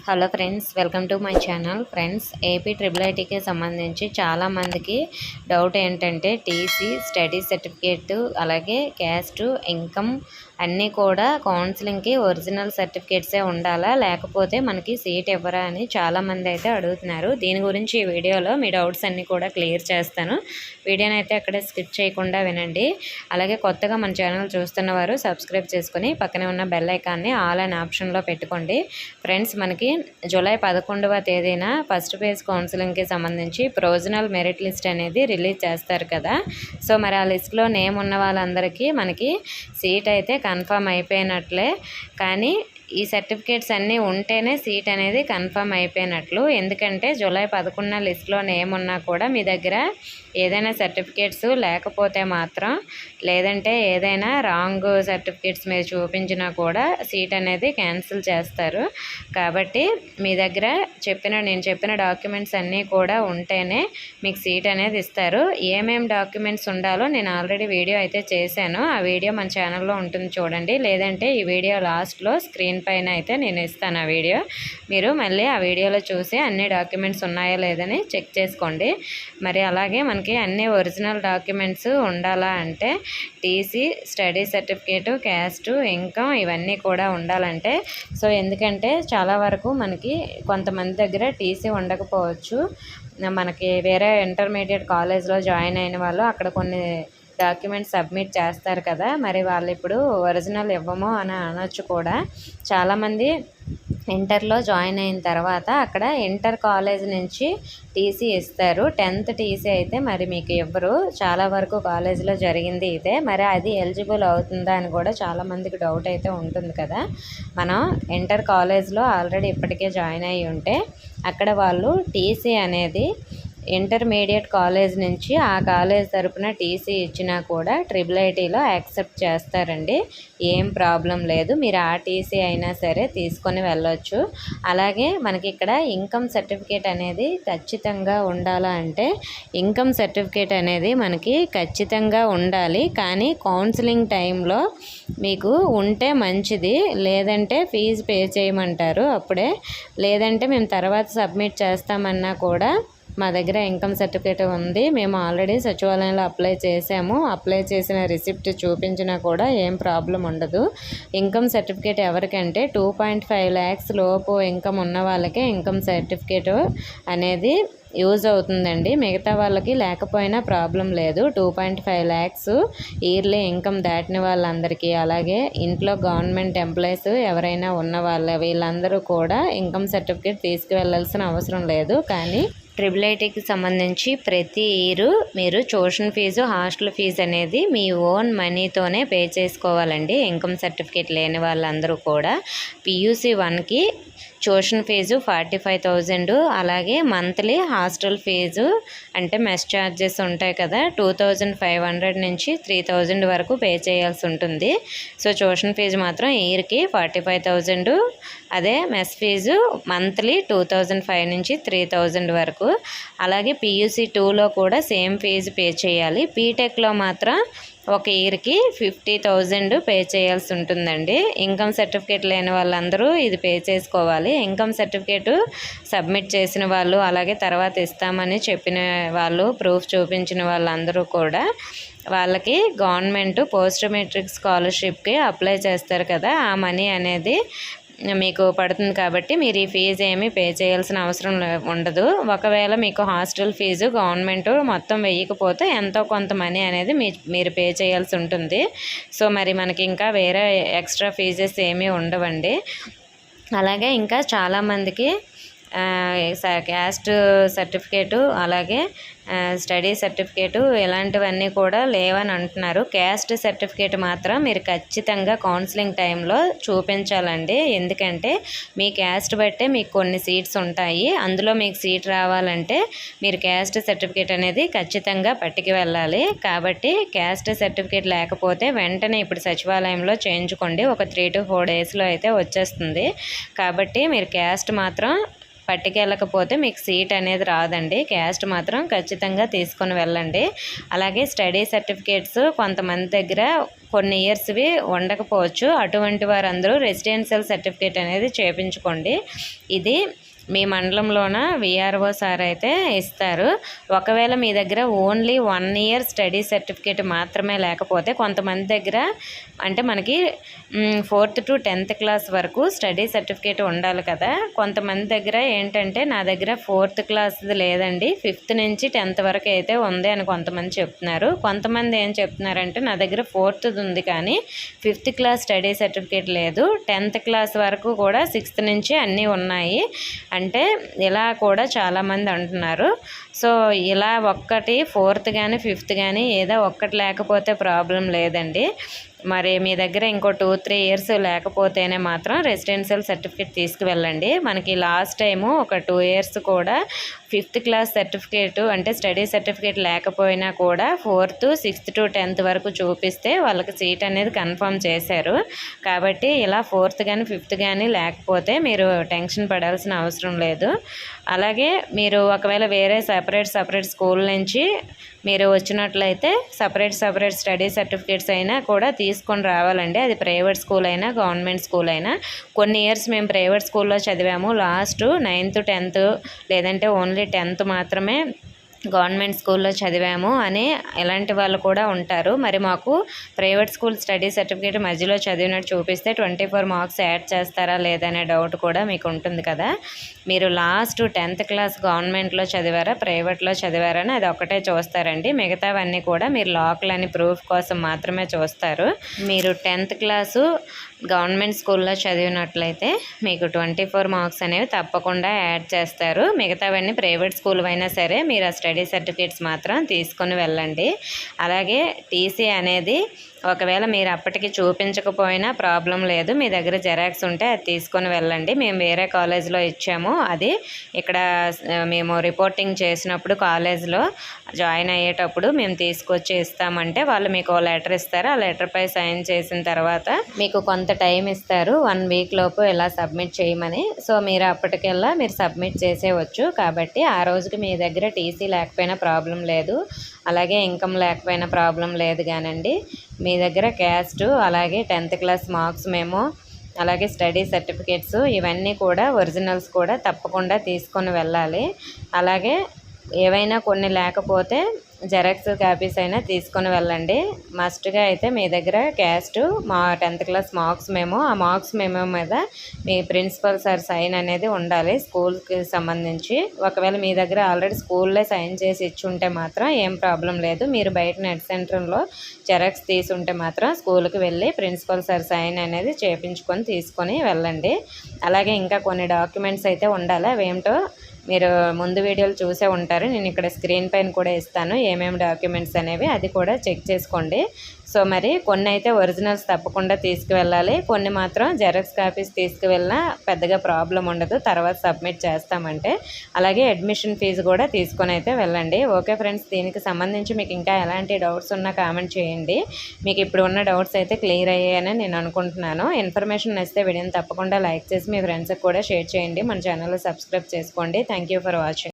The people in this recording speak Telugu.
Hello friends, welcome to my channel. Friends, AP triple ఐటీకి సంబంధించి చాలామందికి డౌట్ ఏంటంటే టీసీ, స్టడీ సర్టిఫికేట్, అలాగే క్యాస్ట్, ఇన్కమ్ అన్నీ కూడా కౌన్సిలింగ్కి ఒరిజినల్ సర్టిఫికేట్సే ఉండాలా, లేకపోతే మనకి సీట్ ఇవ్వరా అని చాలామంది అయితే అడుగుతున్నారు. దీని గురించి ఈ వీడియోలో మీ డౌట్స్ అన్నీ కూడా క్లియర్ చేస్తాను. వీడియోని అయితే అక్కడ స్కిప్ చేయకుండా వినండి. అలాగే కొత్తగా మన ఛానల్ చూస్తున్న వారు సబ్స్క్రైబ్ చేసుకుని పక్కనే ఉన్న బెల్ ఐకాన్ని ఆల్ అనే ఆప్షన్లో పెట్టుకోండి. ఫ్రెండ్స్, మనకి జూలై 11వ తేదీన ఫస్ట్ ఫేజ్ కౌన్సిలింగ్కి సంబంధించి ప్రొవిజనల్ మెరిట్ లిస్ట్ అనేది రిలీజ్ చేస్తారు కదా. సో మరి ఆ లిస్ట్లో నేమ్ ఉన్న వాళ్ళందరికీ మనకి సీట్ అయితే కన్ఫర్మ్ అయిపోయినట్లే. కానీ ఈ సర్టిఫికేట్స్ అన్నీ ఉంటేనే సీట్ అనేది కన్ఫర్మ్ అయిపోయినట్లు. ఎందుకంటే జూలై 11 లిస్ట్లో నేమ్ ఉన్నా కూడా మీ దగ్గర ఏదైనా సర్టిఫికేట్స్ లేకపోతే మాత్రం, లేదంటే ఏదైనా రాంగ్ సర్టిఫికేట్స్ మీరు చూపించినా కూడా సీట్ అనేది క్యాన్సిల్ చేస్తారు. కాబట్టి మీ దగ్గర నేను చెప్పిన డాక్యుమెంట్స్ అన్నీ కూడా ఉంటేనే మీకు సీట్ అనేది ఇస్తారు. ఏమేమి డాక్యుమెంట్స్ ఉండాలో నేను ఆల్రెడీ వీడియో అయితే చేశాను. ఆ వీడియో మన ఛానల్లో ఉంటుంది, చూడండి. లేదంటే ఈ వీడియో లాస్ట్లో స్క్రీన్ పైన అయితే నేను ఇస్తాను ఆ వీడియో. మీరు మళ్ళీ ఆ వీడియోలో చూసి అన్ని డాక్యుమెంట్స్ ఉన్నాయో లేదని చెక్ చేసుకోండి. మరి అలాగే మనకి అన్ని ఒరిజినల్ డాక్యుమెంట్స్ ఉండాలా అంటే TC, study certificate, caste, income ఇవన్నీ కూడా ఉండాలంటే ఎందుకంటే చాలా వరకు మనకి కొంతమంది దగ్గర టీసీ ఉండకపోవచ్చు. మనకి వేరే ఇంటర్మీడియట్ కాలేజ్లో జాయిన్ అయిన వాళ్ళు అక్కడ కొన్ని డాక్యుమెంట్స్ సబ్మిట్ చేస్తారు కదా, మరి వాళ్ళు ఇప్పుడు ఒరిజినల్ ఇవ్వము అని అనొచ్చు కూడా. చాలామంది ఇంటర్లో జాయిన్ అయిన తర్వాత అక్కడ ఇంటర్ కాలేజ్ నుంచి టీసీ ఇస్తారు. 10th టీసీ అయితే మరి మీకు ఇవ్వరు. చాలా వరకు కాలేజీలో జరిగింది ఇదే. మరి అది ఎలిజిబుల్ అవుతుందా అని కూడా చాలామందికి డౌట్ అయితే ఉంటుంది కదా. మనం ఇంటర్ కాలేజ్లో ఆల్రెడీ ఇప్పటికే జాయిన్ అయ్యి ఉంటే అక్కడ వాళ్ళు టీసీ అనేది ఇంటర్మీడియట్ కాలేజ్ నుంచి ఆ కాలేజ్ తరపున టీసీ ఇచ్చినా కూడా ట్రిపుల్ ఐటీలో యాక్సెప్ట్ చేస్తారండి. ఏం ప్రాబ్లం లేదు. మీరు ఆ టీసీ అయినా సరే తీసుకొని వెళ్ళొచ్చు. అలాగే మనకి ఇక్కడ ఇన్కమ్ సర్టిఫికేట్ అనేది ఖచ్చితంగా ఉండాలా అంటే ఇన్కమ్ సర్టిఫికేట్ అనేది మనకి ఖచ్చితంగా ఉండాలి. కానీ కౌన్సిలింగ్ టైంలో మీకు ఉంటే మంచిది, లేదంటే ఫీజు పే చేయమంటారు అప్పుడే. లేదంటే మేము తర్వాత సబ్మిట్ చేస్తామన్నా కూడా మా దగ్గర ఇన్కమ్ సర్టిఫికేట్ ఉంది, మేము ఆల్రెడీ సచివాలయంలో అప్లై చేసాము, అప్లై చేసిన రిసిప్ట్ చూపించినా కూడా ఏం ప్రాబ్లం ఉండదు. ఇన్కమ్ సర్టిఫికేట్ ఎవరికంటే 2.5 lakhs లోపు ఇన్కమ్ ఉన్న వాళ్ళకే ఇన్కమ్ సర్టిఫికేట్ అనేది యూజ్ అవుతుందండి. మిగతా వాళ్ళకి లేకపోయినా ప్రాబ్లం లేదు. 2.5 lakhs ఇయర్లీ ఇన్కమ్ దాటిన వాళ్ళందరికీ, అలాగే ఇంట్లో గవర్నమెంట్ ఎంప్లాయీస్ ఎవరైనా ఉన్న వీళ్ళందరూ కూడా ఇన్కమ్ సర్టిఫికేట్ తీసుకువెళ్ళాల్సిన అవసరం లేదు. కానీ ట్రిపుల్ ఐటీకి సంబంధించి ప్రతి ఇయర్ మీరు ట్యూషన్ ఫీజు, హాస్టల్ ఫీజు అనేది మీ ఓన్ మనీతోనే పే చేసుకోవాలండి. ఇన్కమ్ సర్టిఫికేట్ లేని వాళ్ళందరూ కూడా PUC 1కి ట్యూషన్ ఫీజు 45,000, అలాగే మంత్లీ హాస్టల్ ఫీజు అంటే మెస్ ఛార్జెస్ ఉంటాయి కదా, 2,500 నుంచి 3,000 వరకు పే చేయాల్సి ఉంటుంది. సో ట్యూషన్ ఫీజు మాత్రం ఇయర్కి 45,000, అదే మెస్ ఫీజు మంత్లీ 2,500 నుంచి 3,000 వరకు. అలాగే PUC 2లో కూడా సేమ్ ఫీజు పే చేయాలి. బీటెక్లో మాత్రం ఒక ఇయర్కి 50,000 పే చేయాల్సి ఉంటుందండి. ఇన్కమ్ సర్టిఫికేట్ లేని వాళ్ళందరూ ఇది పే చేసుకోవాలి. ఇన్కమ్ సర్టిఫికేట్ సబ్మిట్ చేసిన వాళ్ళు, అలాగే తర్వాత ఇస్తామని చెప్పిన వాళ్ళు, ప్రూఫ్ చూపించిన వాళ్ళందరూ కూడా వాళ్ళకి గవర్నమెంట్ పోస్ట్ మెట్రిక్ స్కాలర్షిప్కి అప్లై చేస్తారు కదా, ఆ మనీ అనేది మీకు పడుతుంది. కాబట్టి మీరు ఈ ఫీజు ఏమీ పే చేయాల్సిన అవసరం ఉండదు. ఒకవేళ మీకు హాస్టల్ ఫీజు గవర్నమెంట్ మొత్తం వేయకపోతే ఎంతో కొంత మనీ అనేది మీరు పే చేయాల్సి ఉంటుంది. సో మరి మనకి ఇంకా వేరే ఎక్స్ట్రా ఫీజెస్ ఏమీ ఉండవండి. అలాగే ఇంకా చాలామందికి క్యాస్ట్ సర్టిఫికేటు, అలాగే స్టడీ సర్టిఫికేటు ఇలాంటివన్నీ కూడా లేవని అంటున్నారు. క్యాస్ట్ సర్టిఫికేట్ మాత్రం మీరు ఖచ్చితంగా కౌన్సిలింగ్ టైంలో చూపించాలండి. ఎందుకంటే మీ క్యాస్ట్ బట్టే మీకు కొన్ని సీట్స్ ఉంటాయి. అందులో మీకు సీట్ రావాలంటే మీరు క్యాస్ట్ సర్టిఫికేట్ అనేది ఖచ్చితంగా పట్టుకు వెళ్ళాలి. కాబట్టి క్యాస్ట్ సర్టిఫికేట్ లేకపోతే వెంటనే ఇప్పుడు సచివాలయంలో చేయించుకోండి. ఒక 3 to 4 daysలో అయితే వచ్చేస్తుంది. కాబట్టి మీరు క్యాస్ట్ మాత్రం పట్టుకెళ్ళకపోతే మీకు సీట్ అనేది రాదండి. క్యాస్ట్ మాత్రం ఖచ్చితంగా తీసుకొని వెళ్ళండి. అలాగే స్టడీ సర్టిఫికేట్స్ కొంతమంది దగ్గర కొన్ని ఇయర్స్వి ఉండకపోవచ్చు. అటువంటి వారందరూ రెసిడెన్షియల్ సర్టిఫికేట్ అనేది చేయించుకోండి. ఇది మీ మండలంలోన విఆర్ఓ సార్ అయితే ఇస్తారు. ఒకవేళ మీ దగ్గర ఓన్లీ 1 ఇయర్ స్టడీ సర్టిఫికేట్ మాత్రమే లేకపోతే కొంతమంది దగ్గర అంటే మనకి 4th to 10th క్లాస్ వరకు స్టడీ సర్టిఫికేట్ ఉండాలి కదా. కొంతమంది దగ్గర ఏంటంటే నా దగ్గర 4th క్లాస్ది లేదండి, 5th నుంచి 10th వరకు అయితే ఉంది అని కొంతమంది చెప్తున్నారు. కొంతమంది ఏం చెప్తున్నారంటే నా దగ్గర 4th ఉంది కానీ 5th క్లాస్ స్టడీ సర్టిఫికేట్ లేదు, 10th క్లాస్ వరకు కూడా 6th నుంచి అన్నీ ఉన్నాయి అంటే ఇలా కూడా చాలామంది అంటున్నారు. సో ఇలా ఒక్కటి 4th కానీ 5th కానీ ఏదో ఒక్కటి లేకపోతే ప్రాబ్లం లేదండి. మరి మీ దగ్గర ఇంకో 2-3 ఇయర్స్ లేకపోతేనే మాత్రం రెసిడెన్షియల్ సర్టిఫికేట్ తీసుకువెళ్ళండి. మనకి లాస్ట్ టైము ఒక 2 ఇయర్స్ కూడా 5th క్లాస్ సర్టిఫికేట్ అంటే స్టడీ సర్టిఫికేట్ లేకపోయినా కూడా 4th, 6th to 10th వరకు చూపిస్తే వాళ్ళకి సీట్ అనేది కన్ఫర్మ్ చేశారు. కాబట్టి ఇలా 4th కానీ 5th కానీ లేకపోతే మీరు టెన్షన్ పడాల్సిన అవసరం లేదు. అలాగే మీరు ఒకవేళ వేరే సపరేట్ స్కూల్ నుంచి మీరు వచ్చినట్లయితే సపరేట్ స్టడీ సర్టిఫికేట్స్ అయినా కూడా తీసుకొని రావాలండి. అది ప్రైవేట్ స్కూల్ అయినా గవర్నమెంట్ స్కూల్ అయినా. కొన్ని ఇయర్స్ మేము ప్రైవేట్ స్కూల్లో చదివాము, లాస్ట్ 9th, 10th లేదంటే ఓన్లీ 10th మాత్రమే గవర్నమెంట్ స్కూల్లో చదివాము అని ఇలాంటి వాళ్ళు కూడా ఉంటారు. మరి మాకు ప్రైవేట్ స్కూల్ స్టడీ సర్టిఫికేట్ మధ్యలో చదివినట్టు చూపిస్తే 24 మార్క్స్ యాడ్ చేస్తారా లేదనే డౌట్ కూడా మీకు ఉంటుంది కదా. మీరు లాస్ట్ 10th క్లాస్ గవర్నమెంట్లో చదివారా ప్రైవేట్లో చదివారా అని అది ఒకటే చూస్తారండి. మిగతావన్నీ కూడా మీరు లోకల్ ప్రూఫ్ కోసం మాత్రమే చూస్తారు. మీరు 10th క్లాసు గవర్నమెంట్ స్కూల్లో చదివినట్లయితే మీకు 24 మార్క్స్ అనేవి తప్పకుండా యాడ్ చేస్తారు. మిగతావన్నీ ప్రైవేట్ స్కూల్ అయినా సరే మీరు ఆ స్టడీ సర్టిఫికేట్స్ మాత్రం తీసుకొని వెళ్ళండి. అలాగే టీసీ అనేది ఒకవేళ మీరు అప్పటికి చూపించకపోయినా ప్రాబ్లం లేదు, మీ దగ్గర జెరాక్స్ ఉంటే అది తీసుకొని వెళ్ళండి. మేము వేరే కాలేజ్లో ఇచ్చాము, అది ఇక్కడ మేము రిపోర్టింగ్ చేసినప్పుడు కాలేజ్లో జాయిన్ అయ్యేటప్పుడు మేము తీసుకొచ్చి ఇస్తామంటే వాళ్ళు మీకు లెటర్ ఇస్తారు. ఆ లెటర్పై సైన్ చేసిన తర్వాత మీకు కొంత టైం ఇస్తారు, 1 వీక్ లోపు ఇలా సబ్మిట్ చేయమని. సో మీరు అప్పటికెల్లా మీరు సబ్మిట్ చేసేవచ్చు. కాబట్టి ఆ రోజుకి మీ దగ్గర టీసీ లేకపోయినా ప్రాబ్లం లేదు, అలాగే ఇన్కమ్ లేకపోయినా ప్రాబ్లం లేదు. కానండి మీ దగ్గర క్యాస్ట్ అలాగే 10th క్లాస్ మార్క్స్ మేము అలాగే స్టడీ సర్టిఫికేట్స్ ఇవన్నీ కూడా ఒరిజినల్స్ కూడా తప్పకుండా తీసుకొని వెళ్ళాలి. అలాగే ఏవైనా కొన్ని లేకపోతే జెరాక్స్ కాపీస్ అయినా తీసుకొని వెళ్ళండి. మస్ట్గా అయితే మీ దగ్గర క్యాస్ట్ 10th క్లాస్ మార్క్స్ మేము ఆ మార్క్స్ మేము మీద మీ ప్రిన్సిపల్ సార్ సైన్ అనేది ఉండాలి స్కూల్కి సంబంధించి. ఒకవేళ మీ దగ్గర ఆల్రెడీ స్కూల్లో సైన్ చేసి ఇచ్చి ఉంటే మాత్రం ఏం ప్రాబ్లం లేదు. మీరు బయట నెట్ సెంటర్లో జెరాక్స్ తీసుంటే మాత్రం స్కూల్కి వెళ్ళి ప్రిన్సిపల్ సార్ సైన్ అనేది చేయించుకొని తీసుకొని వెళ్ళండి. అలాగే ఇంకా కొన్ని డాక్యుమెంట్స్ అయితే ఉండాలి. అవేమిటో మీరు ముందు వీడియోలు చూసే ఉంటారు, నేను ఇక్కడ స్క్రీన్ పైన కూడా ఇస్తాను ఏమేమి డాక్యుమెంట్స్ అనేవి, అది కూడా చెక్ చేసుకోండి. సో మరి కొన్ని అయితే ఒరిజినల్స్ తప్పకుండా తీసుకువెళ్ళాలి, కొన్ని మాత్రం జెరాక్స్ కాపీస్ తీసుకువెళ్ళినా పెద్దగా ప్రాబ్లం ఉండదు, తర్వాత సబ్మిట్ చేస్తామంటే. అలాగే అడ్మిషన్ ఫీజు కూడా తీసుకొని అయితే వెళ్ళండి. ఓకే ఫ్రెండ్స్, దీనికి సంబంధించి మీకు ఇంకా ఎలాంటి డౌట్స్ ఉన్నా కామెంట్ చేయండి. మీకు ఇప్పుడు ఉన్న డౌట్స్ అయితే క్లియర్ అయ్యాయని నేను అనుకుంటున్నాను. ఇన్ఫర్మేషన్ నచ్చితే వీడియోని తప్పకుండా లైక్ చేసి మీ ఫ్రెండ్స్కి కూడా షేర్ చేయండి. మన ఛానల్లో సబ్స్క్రైబ్ చేసుకోండి. Thank you for watching.